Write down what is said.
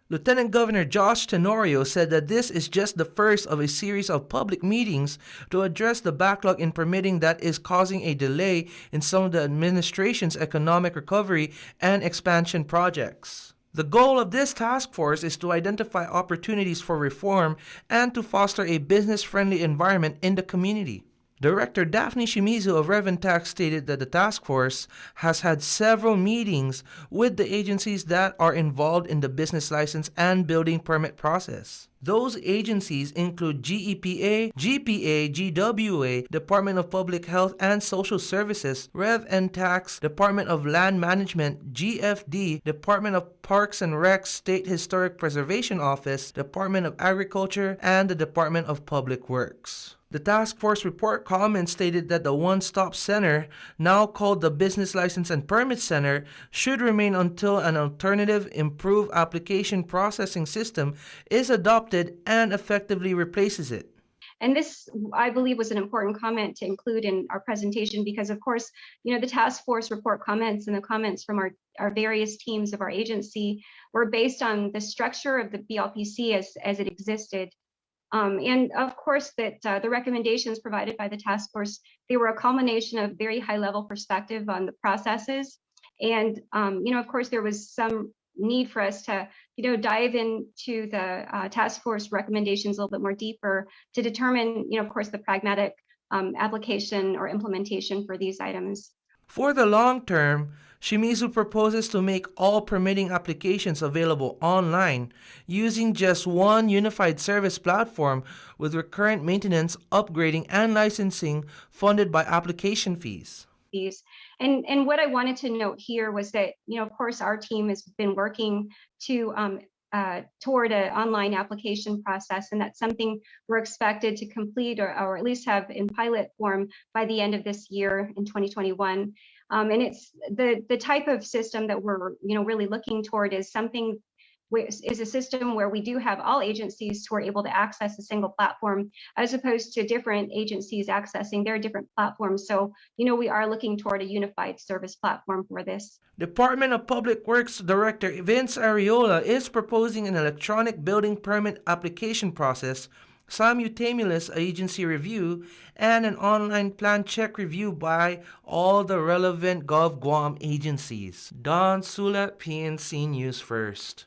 Lieutenant Governor Josh Tenorio said that this is just the first of a series of public meetings to address the backlog in permitting that is causing a delay in some of the administration's economic recovery and expansion projects. The goal of this task force is to identify opportunities for reform and to foster a business-friendly environment in the community. Director Daphne Shimizu of Reventac stated that the task force has had several meetings with the agencies that are involved in the business license and building permit process. Those agencies include GEPA, GPA, GWA, Department of Public Health and Social Services, Reventac, Department of Land Management, GFD, Department of Parks and Rec, State Historic Preservation Office, Department of Agriculture, and the Department of Public Works. The task force report comment stated that the one-stop center, now called the Business License and Permit Center, should remain until an alternative improved application processing system is adopted and effectively replaces it. And this, I believe, was an important comment to include in our presentation because, of course, the task force report comments and the comments from our various teams of our agency were based on the structure of the BLPC as it existed. And of course, that the recommendations provided by the task force, they were a culmination of very high level perspective on the processes. And, of course, there was some need for us to, dive into the task force recommendations a little bit more deeper to determine, of course, the pragmatic application or implementation for these items. For the long term, Shimizu proposes to make all permitting applications available online using just one unified service platform with recurrent maintenance, upgrading, and licensing funded by application fees. And what I wanted to note here was that, of course, our team has been working to toward an online application process, and that's something we're expected to complete or at least have in pilot form by the end of this year in 2021. And it's the type of system that we're really looking toward is something is a system where we do have all agencies who are able to access a single platform as opposed to different agencies accessing their different platforms. So, we are looking toward a unified service platform for this. Department of Public Works Director Vince Ariola is proposing an electronic building permit application process, simultaneous agency review, and an online plan check review by all the relevant Guam agencies. Don Sulat, PNC News First.